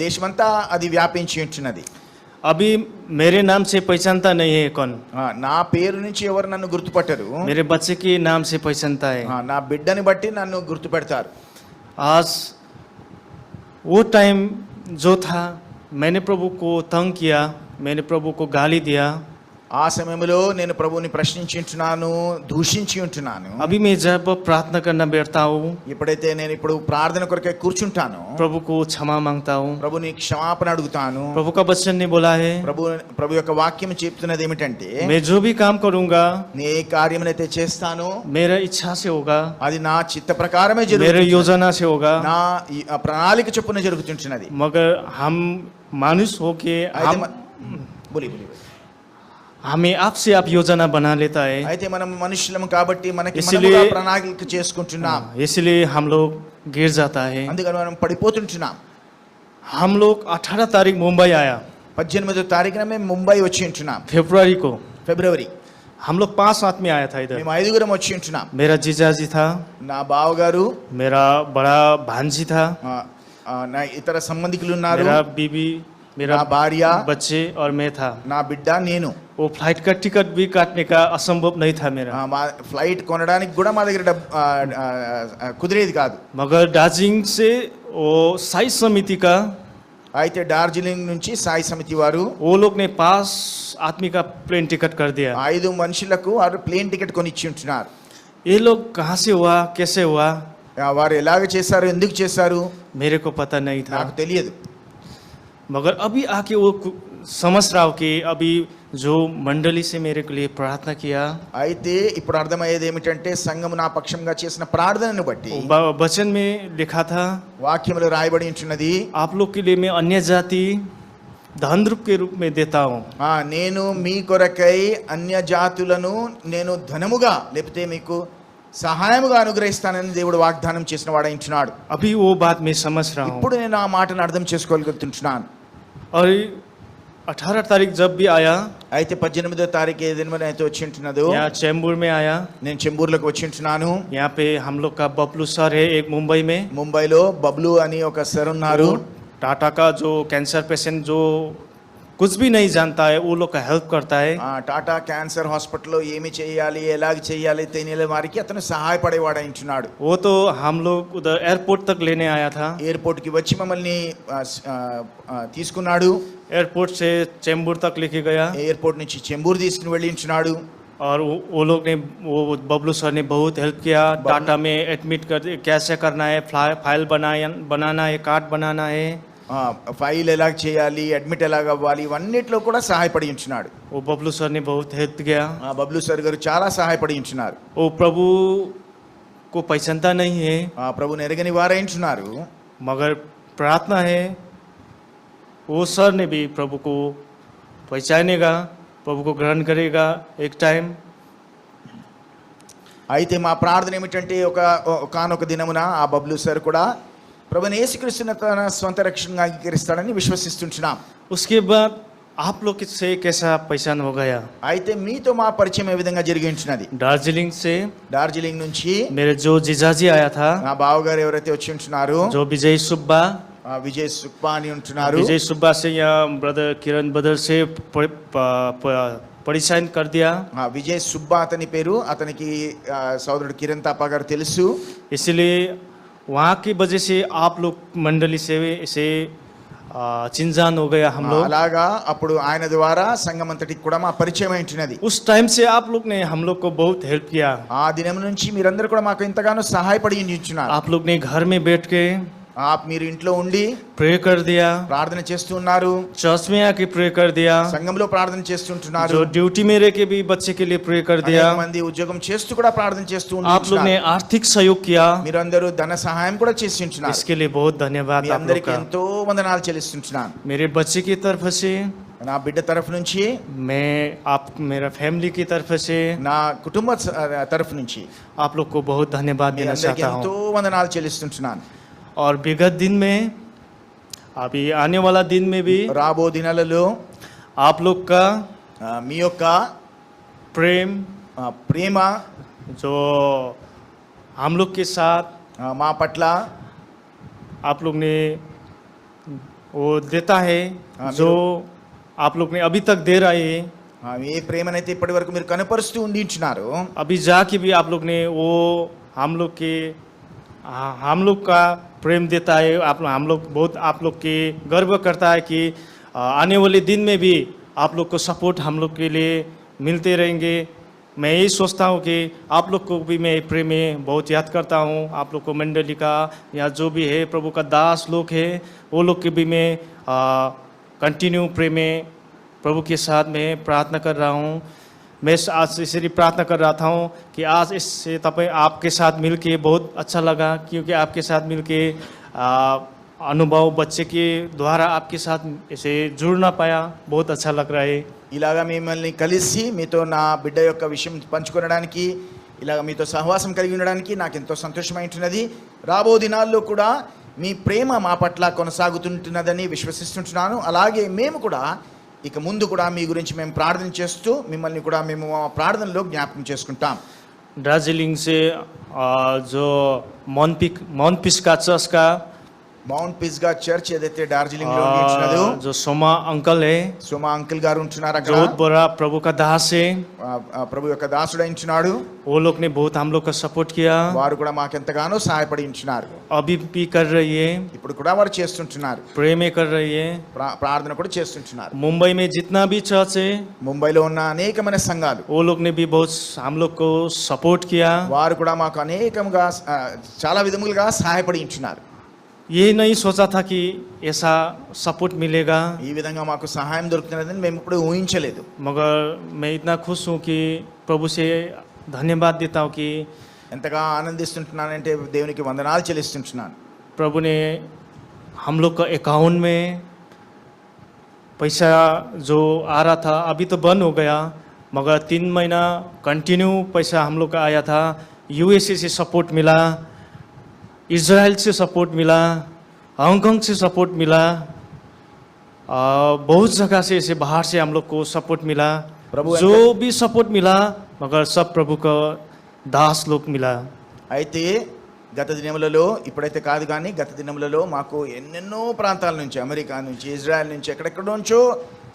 దేశమంతా అది వ్యాపించి ఉంటున్నది. अभी मेरे नाम से पहचानता नहीं है कौन। నా పేరు నుంచి ఎవరు నన్ను గుర్తుపట్టరు, मेरे बच्चे के नाम से पहचानता है। నా బిడ్డని బట్టి నన్ను గుర్తుపెడతారు. आज वो टाइम जो था, मैंने प्रभु को तंग किया, मैंने प्रभु को गाली दिया। ఆ సమయంలో నేను ప్రభువుని ప్రశ్నించి ఉంటున్నాను, దూషించి ఉంటున్నాను. अभी मैं जब प्रार्थना करना बैठता हूँ, ఎప్పుడైతే నేను ఇప్పుడు ప్రార్థన కొరకే కూర్చుంటాను, प्रभु को क्षमा मांगता हूँ। ప్రభుని క్షమాపణ అడుగుతాను. प्रभु का वचन ने बोला है, ప్రభు యొక్క వాక్యం చెప్తున్నది ఏమిటంటే, मैं जो भी काम करूँगा నే ఏ కార్యమునైతే చేస్తానో मेरा इच्छा से होगा, అది నా చిత్త ప్రకారమే मेरे జరుగుతుంది, योजना से होगा। నా ప్రణాళిక చొప్పున జరుగుతుంటున్నది. मगर हम मानुष हो के అయితే हम బోలి हमें आपसे आप योजना बना लेता है। అయితే మనం మనుషులం కాబట్టి మనకి ఇసిలియే- మనముగా ప్రణాళిక చేసుకుంటున్నాం. इसलिए हम लोग गिर जाता है। అందుకని మనం పడిపోతుంటున్నాం. हम लोग 18 तारीख मुंबई आया, 18వ తారీఖున మేము ముంబై వచ్చి ఉంటున్నాం. फरवरी को। ఫిబ్రవరి हम लोग 5 आदमी आया था इधर। మేము 5గురం వచ్చి ఉంటున్నాం. मेरा जीजाजी था, నా బావగారు, मेरा बड़ा भांजी था, నా ఇతర సంబంధికులు ఉన్నారు, मेरा बीबी, मेरा నా భార్య, बच्चे और मैं था। నా బిడ్డ, నేను. वो वो फ्लाइट का टिकट भी काटने का असंभव नहीं था मेरा। మా ఫ్లైట్ కొనడానికి కూడా మా దగ్గర కుదిరేది కాదు. मगर दार्जिलिंग से वो साई समिति का అయితే డార్జిలింగ్ నుంచి సాయి సమితి వారు वो लोग ने 5 आदमी का प्लेन टिकट कर दिया। 5 మనుషులకు వారు ప్లేన్ టికెట్ కొనిచ్చి ఉంటున్నారు. ये लोग कहाँ से हुआ, कैसे हुआ, వారు ఎలాగ చేశారు, ఎందుకు చేశారు मेरे को पता नहीं था। నాకు తెలియదు. मगर अभी आके वो समझ रहा हूँ कि अभी जो मंडली से मेरे के लिए प्रार्थना किया, అయితే ఇప్పుడు అర్థమయ్యేది ఏమిటంటే సంఘం నా పక్షంగా చేసిన ప్రార్థనను బట్టి वचन में लिखा था, వాక్యములో రాయబడి ఉంటున్నది, आप लोग के लिए मैं अन्य जाति धन रूप के रूप में देता हूँ। నేను మీ కొరకై అన్య జాతులను నేను ధనముగా లేకపోతే మీకు సహాయముగా అనుగ్రహిస్తానని దేవుడు వాగ్దానం చేసిన వాడైంటున్నాడు. अभी वो बात मैं समझ रहा हूँ। ఇప్పుడు నేను ఆ మాటను అర్థం చేసుకోగలుగుతున్నాను. और 18 तारीख जब भी आया, అయితే 18వ తారీఖు ఏ దినమున అయితే వచ్చి ఉంటున్నదో यहाँ चैम्बूर में आया, నేను చెంబూర్లోకి వచ్చి ఉంటున్నాను. यहाँ पे हम लोग का बबलू सर है एक मुंबई में, ముంబైలో బబ్లు అని ఒక సార్ ఉన్నారు. टाटा का जो कैंसर पेशेंट जो कुछ भी नहीं जानता है वो लोग का हेल्प करता है। టాటా క్యాన్సర్ హాస్పిటల్లో ఏమి చేయాలి, ఎలాగ చేయాలి తెలియని వారికి అతను సహాయపడేవాడైంటున్నాడు. वो तो हम लोग उधर एयरपोर्ट तक लेने आया था। ఎయిర్పోర్ట్కి వచ్చి మమ్మల్ని తీసుకున్నాడు. एयरपोर्ट से चैम्बूर तक लेके गया ఎయిర్పోర్ట్ నుంచి చెంబూరు తీసుకుని వెళ్ళి ఉంటున్నాడు. और वो लोग ने वो बबलू सर ने बहुत हेल्प किया। टाटा में एडमिट कर कैसे करना है, फाइल बनाना है, कार्ड बनाना है, ఫైల్ ఎలా చేయాలి, అడ్మిట్ ఎలాగ అవ్వాలి, ఇవన్నిట్లో కూడా సహాయపడి ఉంటున్నాడు. वो बबलू सर ने बहुत हेल्प किया। బబ్లు సార్ గారు చాలా సహాయపడి ఉంటున్నారు. वो प्रभु को पहचानता नहीं है, ప్రభుని ఎరగని వారైంటున్నారు. मगर प्रार्थना है वो सर ने भी प्रभु को पहचानेगा, प्रभु को ग्रहण करेगा एक टाइम। అయితే మా ప్రార్థన ఏమిటంటే ఒకానొక దినమున ఆ బబ్లు సార్ కూడా ప్రభుని యేసుక్రీస్తుని తన స్వంత రక్షణగా అంగీకరిస్తాడని విశ్వసిస్తుంటున్నాం. उसके बाद आप लोग से कैसा पहचान हो गया? అయితే మీతో మా పరిచయం ఏ విధంగా జరిగి ఉంటున్నది? दार्जिलिंग से డార్జిలింగ్ నుంచి मेरे जो जीजाजी आया था, నా బావగారు ఎవరైతే వచ్చి ఉంటున్నారో जो विजय सुब्बा, విజయ్ సుబ్బా అని ఉంటున్నారు. विजय सुब्बा से यहाँ ब्रदर किरण बदर से परिचय कर दिया। విజయ్ సుబ్బా అతని పేరు, అతనికి సోదరుడు కిరణ్ తాపా గారు తెలుసు. इसलिए वहाँ की वजह से आप लोग मंडली से चिंजान हो गया हम लोग। అలాగా అప్పుడు ఆయన ద్వారా సంఘం అంతటికి కూడా మా పరిచయం ఉంటున్నది. उस टाइम से आप लोग ने हम लोग को बहुत हेल्प किया। ఆ దినం నుంచి మీరందరూ కూడా మాకు ఎంతగానో సహాయపడి ఉంటున్నారు. आप लोग ने घर में बैठ के మీరు ఇంట్లో ఉండి प्रे कर दिया, ప్రార్థన చేస్తూ ఉన్నారు. चर्च में आके प्रे कर दिया, సంఘంలో ప్రార్థన చేస్తుంటున్నారు. जो ड्यूटी में रह के भी बच्चे के लिए प्रे कर दिया। అనేక మంది ఉద్యోగం చేస్తూ కూడా ప్రార్థన చేస్తూ आप लोग ने आर्थिक सहयोग किया, మీరందరూ ధన సహాయం కూడా చేసి ఉంటున్నారు. इसके लिए बहुत धन्यवाद మీ आप लोग అందరికీ का। ఎంతో వందనాలు చెల్లిస్తుంటున్నాను. मेरे बच्चे की तरफ से, నా బిడ్డ తరఫు నుంచి, मैं आप मेरा फैमिली की तरफ से నా కుటుంబ తరఫు నుంచి आप लोग को बहुत धन्यवाद మీ देना అందరికీ चाहता ఎంతో हूँ। వందనాలు చెల్లిస్తుంటున్నాను. और विगत दिन में, अभी आने वाला दिन में भी రాబో దినాలలో आप लोग का మీ యొక్క प्रेम ప్రేమ जो हम लोग के साथ మా पట్ల आप लोग ने वो देता है, हाँ, जो आप लोग ने अभी तक दे रहे हैं। ఏ ప్రేమనైతే ఇప్పటి వరకు మీరు కనపరుస్తూ ఉండించున్నారు. अभी जाके भी आप लोग ने वो हम लोग का प्रेम देता है। हम लोग बहुत आप लोग के गर्व करता है कि आने वाले दिन में भी आप लोग को सपोर्ट हम लोग के लिए मिलते रहेंगे। मैं यही सोचता हूँ कि आप लोग को भी मैं प्रेम में बहुत याद करता हूँ। आप लोग को मंडली का या जो भी है प्रभु का दास लोग है, वो लोग के भी मैं कंटिन्यू प्रेम में प्रभु के साथ मैं प्रार्थना कर रहा हूँ। मैं आज इसलिए प्रार्थना कर रहा था कि आज इससे आपके साथ मिलके बहुत अच्छा लगा, क्योंकि आपके साथ मिलके अनुभव बच्चे के द्वारा आपके साथ इसे जुड़ना पाया, बहुत अच्छा लग रहा है। ఇలాగా మిమ్మల్ని కలిసి మీతో నా బిడ్డ యొక్క విషయం పంచుకొనడానికి, ఇలాగ మీతో సహవాసం కలిగి ఉండడానికి నాకు ఎంతో సంతోషమైంటున్నది. రాబో దినాల్లో కూడా మీ ప్రేమ మా పట్ల కొనసాగుతుంటున్నదని విశ్వసిస్తుంటున్నాను. అలాగే మేము కూడా ఇక ముందు కూడా మీ గురించి మేము ప్రార్థన చేస్తూ మిమ్మల్ని కూడా మేము ప్రార్థనలో జ్ఞాపకం చేసుకుంటాం. दार्जिलिंग से जो मोनपिस का चर्च का మౌంట్ పిస్గా చర్చ్ ఏదైతే డార్జిలింగ్ లో ఉంటున్నదో जो सोमा अंकल है, సోమా అంకుల్ గారు ఉంటున్నారు అక్కడ बहुत बड़ा प्रभु का दास है, ప్రభు యొక్క దాసుడు ఉంటున్నాడు वो लोग ने बहुत हम लोग का सपोर्ट किया, వారు కూడా మాకెంతగానో సహాయపడి ఉంటున్నారు अभी भी कर रही है, ఇప్పుడు కూడా వారు చేస్తుంటున్నారు प्रे में कर रही है। ప్రార్థన కూడా చేస్తుంటున్నారు मुंबई में जितना भी चर्च है, ముంబైలో ఉన్న అనేకమైన సంఘాలు वो लोग ने भी बहुत हम लोग को सपोर्ट किया। వారు కూడా మాకు అనేకముగా చాలా విధములుగా సహాయపడి ఉంటున్నారు ये नहीं सोचा था कि ऐसा सपोर्ट मिलेगा, ఈ విధంగా మాకు సహాయం దొరుకుతున్నదని మేము ఇప్పుడు ఊహించలేదు मगर मैं इतना खुश हूँ कि प्रभु से धन्यवाद देता हूँ कि ఎంతగా ఆనందిస్తుంటున్నానంటే దేవునికి వందనాలు చెల్లిస్తుంటున్నాను प्रभु ने हम लोग का अकाउंट में पैसा जो आ रहा था अभी तो बंद हो गया, मगर 3 महीना कंटिन्यू पैसा हम लोग का आया था। यूएसए से सपोर्ट मिला, इज़राइल से सपोर्ट मिला, हांगकांग से सपोर्ट मिला, बहुत जगह से ऐसे बाहर से हम लोग को सपोर्ट मिला। प्रभु जो भी सपोर्ट मिला मगर सब प्रभु का दास लोग मिला। అయితే గత దినములలో ఇప్పుడైతే కాదు కానీ గత దినములలో మాకు ఎన్నెన్నో ప్రాంతాల నుంచి అమెరికా నుంచి ఇజ్రాయెల్ నుంచి ఎక్కడెక్కడ నుంచో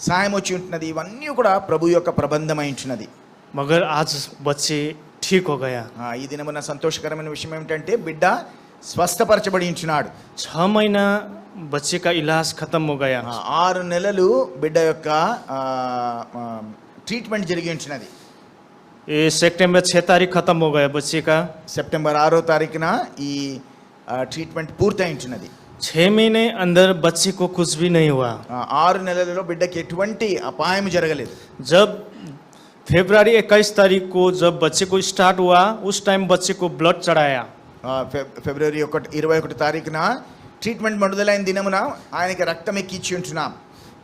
సాయం వచ్చి ఉంటున్నది ఇవన్నీ కూడా ప్రభు యొక్క ప్రబంధమై ఉంటున్నది मगर आज बच्चे ठीक हो गया। ఈ దినమున సంతోషకరమైన విషయం ఏమిటంటే బిడ్డ స్వస్థపరచబడి ఉంటున్నాడు 6 महीना बच्चे का इलाज खत्म हो गया। 6 నెలలు బిడ్డ యొక్క ట్రీట్మెంట్ జరిగి ఉంటున్నది ये सितंबर 6 तारीख खत्म हो गया बच्चे का। సెప్టెంబర్ 6వ తారీఖున ఈ ట్రీట్మెంట్ పూర్తయి ఉంటున్నది 6 महीने अंदर बच्चे को कुछ भी नहीं हुआ। 6 నెలలలో బిడ్డకి ఎటువంటి అపాయం జరగలేదు जब फरवरी 21 तारीख को जब बच्चे को स्टार्ट हुआ उस टाइम बच्चे को ब्लड चढ़ाया। ఫిబ్రవరి 21 తారీఖున ట్రీట్మెంట్ మొదలైన దినమున ఆయనకి రక్తం ఎక్కించి ఉంటున్నాం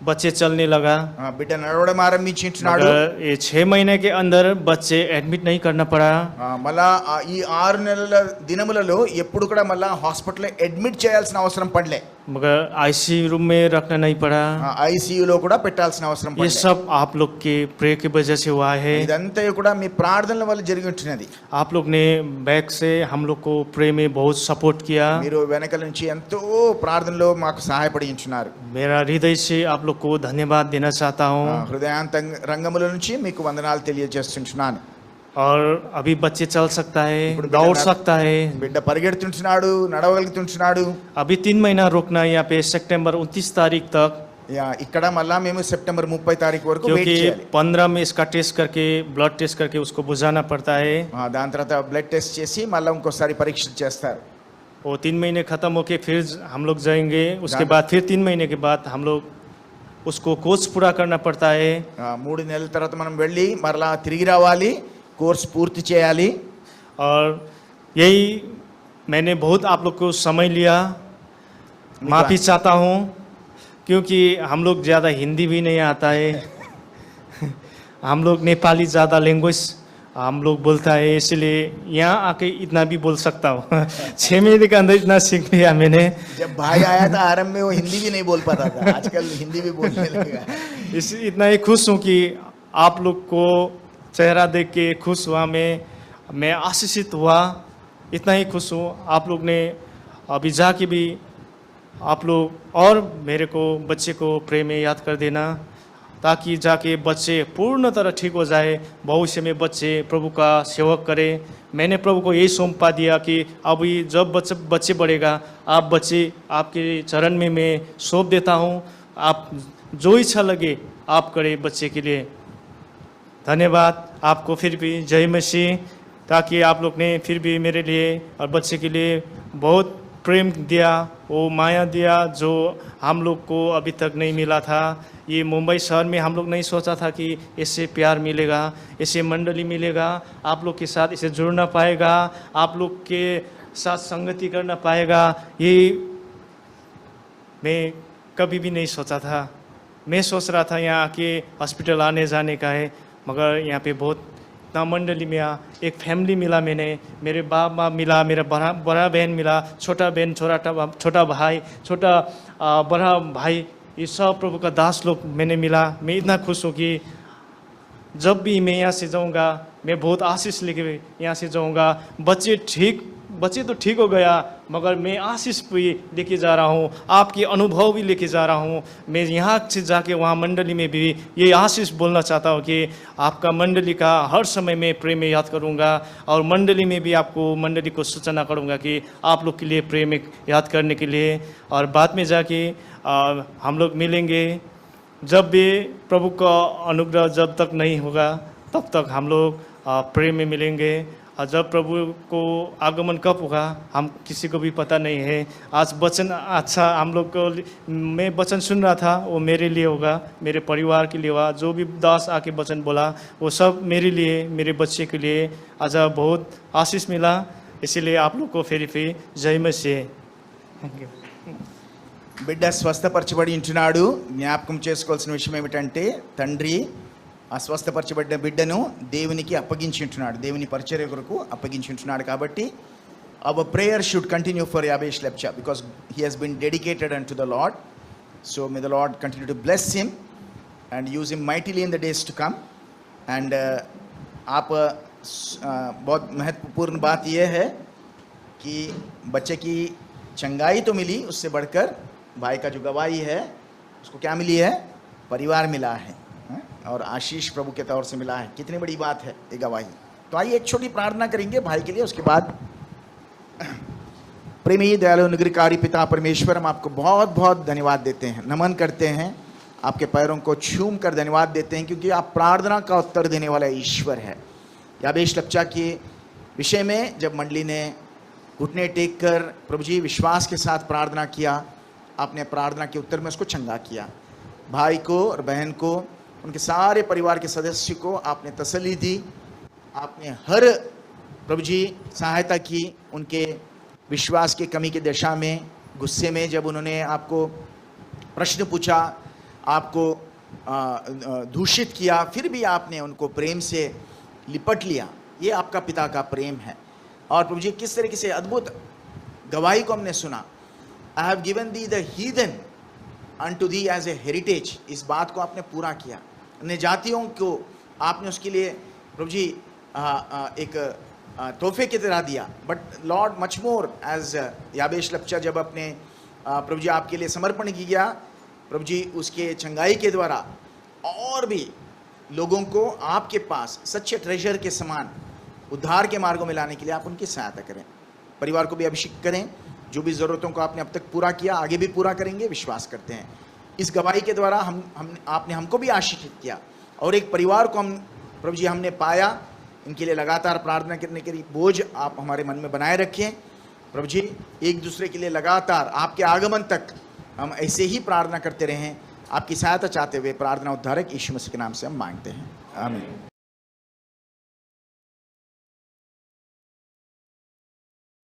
बच्चे चलने लगा, బిడ్డ నడవడం ఆరంభించి ఉంటున్నాడు मगर ये 6 महीने के अंदर बच्चे एडमिट नहीं करना पड़ा। మళ్ళా ఈ 6 నెలల దినములలో ఎప్పుడు కూడా మళ్ళా హాస్పిటల్లో అడ్మిట్ చేయాల్సిన అవసరం పడలే, मगर आईसीयू रूम में रखना नहीं पड़ा। ఐసీయూలో కూడా పెట్టాల్సిన అవసరం ये పడలే सब आप लोग के प्रे की वजह से हुआ है। ఇదంతా కూడా మీ ప్రార్థనల వల్ల జరిగి ఉంటున్నది आप लोग ने बैक से हम लोग को प्रे में बहुत सपोर्ट किया। మీరు వెనక నుంచి ఎంతో ప్రార్థనలో మాకు సహాయపడి ఉంటున్నారు मेरा हृदय से आप लोग को धन्यवाद देना चाहता हूँ। హృదయాంత రంగముల నుంచి మీకు వందనాలు తెలియజేస్తుంటున్నాను और अभी बच्चे चल सकता है, ఇప్పుడు दौड़ सकता है। బిడ్డ పరిగెడుతుంటున్నాడు నడవగలుగుతుంటున్నాడు 3 महीना रुकना है यहाँ पे सितंबर 29 तारीख तक, ఇక్కడ మళ్ళా మేము సెప్టెంబర్ 30 తారీఖు వరకు వెయిట్ क्योंकि చేయాలి 15 में इसका टेस्ट करके ब्लड टेस्ट करके उसको बुझाना पड़ता है। దాని తర్వాత బ్లడ్ టెస్ట్ చేసి మళ్ళీ ఇంకోసారి పరీక్ష చేస్తారు वो 3 महीने ख़त्म होके फिर हम लोग जाएंगे, उसके बाद फिर 3 महीने के बाद हम लोग उसको कोर्स पूरा करना पड़ता है। 3 నెలల తర్వాత మనం వెళ్ళి మరలా తిరిగి రావాలి, కోర్స్ పూర్తి చేయాలి और यही मैंने बहुत आप लोग को समय लिया, माफ़ी चाहता हूँ क्योंकि हम लोग ज़्यादा हिंदी भी नहीं आता है हम लोग नेपाली ज़्यादा लैंग्वेज हम लोग बोलता है, इसलिए यहाँ आके इतना भी बोल सकता हूँ 6 महीने के अंदर इतना सीख लिया मैंने। जब भाई आया था आरंभ में वो हिंदी भी नहीं बोल पाता था, आजकल हिंदी भी बोलने लगा इतना ही खुश हूँ कि आप लोग को चेहरा देख के खुश हुआ, मैं आशीषित हुआ, इतना ही खुश हूँ। आप लोग ने अभी जाके भी आप लोग और मेरे को बच्चे को प्रेम में याद कर देना ताकि जाके बच्चे पूर्ण तरह ठीक हो जाए, भविष्य में बच्चे प्रभु का सेवक करें। मैंने प्रभु को यही सौंपा दिया कि अभी जब बच्चे बढ़ेगा आप बच्चे आपके चरण में मैं सौंप देता हूँ, आप जो इच्छा लगे आप करें बच्चे के लिए। धन्यवाद आपको फिर भी, जय मसीह। ताकि आप लोग ने फिर भी मेरे लिए और बच्चे के लिए बहुत प्रेम दिया, वो माया दिया जो हम लोग को अभी तक नहीं मिला था। ये मुंबई शहर में हम लोग नहीं सोचा था कि ऐसे प्यार मिलेगा, ऐसे मंडली मिलेगा, आप लोग के साथ इसे जुड़ना पाएगा, आप लोग के साथ संगति करना पाएगा, ये मैं कभी भी नहीं सोचा था। मैं सोच रहा था यहाँ आके हॉस्पिटल आने जाने का है, मगर यहाँ पे बहुत इतना मंडली मिला, एक फैमिली मिला, मैंने मेरे बाप माँ मिला, मेरा बड़ा बहन मिला, छोटा बहन, छोटा भाई, छोटा बड़ा भाई, ये सब प्रभु का दास लोग मैंने मिला। मैं इतना खुश हूँ कि जब भी मैं यहाँ से जाऊँगा मैं बहुत आशीष लेके यहाँ से जाऊँगा। बच्चे ठीक बच्चे तो ठीक हो गया, मगर मैं आशीष भी लेके जा रहा हूँ, आपकी अनुभव भी लेके जा रहा हूँ। मैं यहाँ से जाके वहाँ मंडली में भी ये आशीष बोलना चाहता हूँ कि आपका मंडली का हर समय मैं प्रेम में याद करूँगा, और मंडली में भी आपको मंडली को सूचना करूँगा कि आप लोग के लिए प्रेम में याद करने के लिए। और बाद में जाके हम लोग मिलेंगे। जब भी प्रभु का अनुग्रह जब तक नहीं होगा तब तक हम लोग प्रेम में मिलेंगे। और जब प्रभु को आगमन कब होगा हम किसी को भी पता नहीं है। आज वचन अच्छा हम लोग को, मैं वचन सुन रहा था, वो मेरे लिए होगा, मेरे परिवार के लिए होगा। जो भी दास आके वचन बोला वो सब मेरे लिए, मेरे बच्चे के लिए आज बहुत आशीष मिला। इसीलिए आप लोग को फिर जय मसीह। Thank you. బిడ్డ స్వస్థపరచబడి ఉంటున్నాడు। జ్ఞాపకం చేసుకోవాల్సిన విషయం ఏమిటంటే తండ్రి ఆ స్వస్థపరచబడిన బిడ్డను దేవునికి అప్పగించి ఉంటున్నాడు, దేవుని పరిచర్య కొరకు అప్పగించి ఉంటున్నాడు। కాబట్టి our prayer should continue for Yabesh Lepcha because he has been dedicated unto the Lord. So may the Lord continue to bless him and use him mightily in the days to come. And आप बहुत महत्वपूर्ण बात यह है कि बच्चे की चंगाई तो मिली, उससे बढ़कर भाई का जो गवाही है उसको क्या मिली है, परिवार मिला है, और आशीष प्रभु के तौर से मिला है। कितनी बड़ी बात है ये गवाही। तो आइए एक छोटी प्रार्थना करेंगे भाई के लिए, उसके बाद प्रेमी दयालु अनुग्रहकारी पिता परमेश्वर, हम आपको बहुत बहुत धन्यवाद देते हैं, नमन करते हैं, आपके पैरों को छूम कर धन्यवाद देते हैं, क्योंकि आप प्रार्थना का उत्तर देने वाला ईश्वर है। याबेश लप्चा के विषय में जब मंडली ने घुटने टेक कर प्रभु जी विश्वास के साथ प्रार्थना किया, आपने प्रार्थना के उत्तर में उसको चंगा किया। भाई को और बहन को, उनके सारे परिवार के सदस्य को आपने तसल्ली दी, आपने हर प्रभु जी सहायता की। उनके विश्वास की कमी की दशा में, गुस्से में जब उन्होंने आपको प्रश्न पूछा, आपको दूषित किया, फिर भी आपने उनको प्रेम से लिपट लिया। ये आपका पिता का प्रेम है। और प्रभु जी किस तरीके से अद्भुत गवाही को हमने सुना, I have given thee the heathen unto thee as a heritage, इस बात को आपने पूरा किया। अन्य जातियों को आपने उसके लिए प्रभु जी एक तोहफे की तरह दिया। But Lord much more as Yabesh Lepcha जब अपने प्रभु जी आपके लिए समर्पण किया, प्रभु जी उसके चंगाई के द्वारा और भी लोगों को आपके पास सच्चे ट्रेजर के समान उद्धार के मार्गों में लाने के लिए आप उनकी सहायता करें। परिवार को भी अभिषेक करें, जो भी ज़रूरतों को आपने अब तक पूरा किया आगे भी पूरा करेंगे, विश्वास करते हैं। इस गवाही के द्वारा आपने हमको भी आशीषित किया, और एक परिवार को हम प्रभु जी हमने पाया। इनके लिए लगातार प्रार्थना करने के लिए बोझ आप हमारे मन में बनाए रखें प्रभु जी। एक दूसरे के लिए लगातार आपके आगमन तक हम ऐसे ही प्रार्थना करते रहें। आपकी सहायता चाहते हुए प्रार्थना उद्धारक यीशु मसीह के नाम से हम मांगते हैं, आमीन।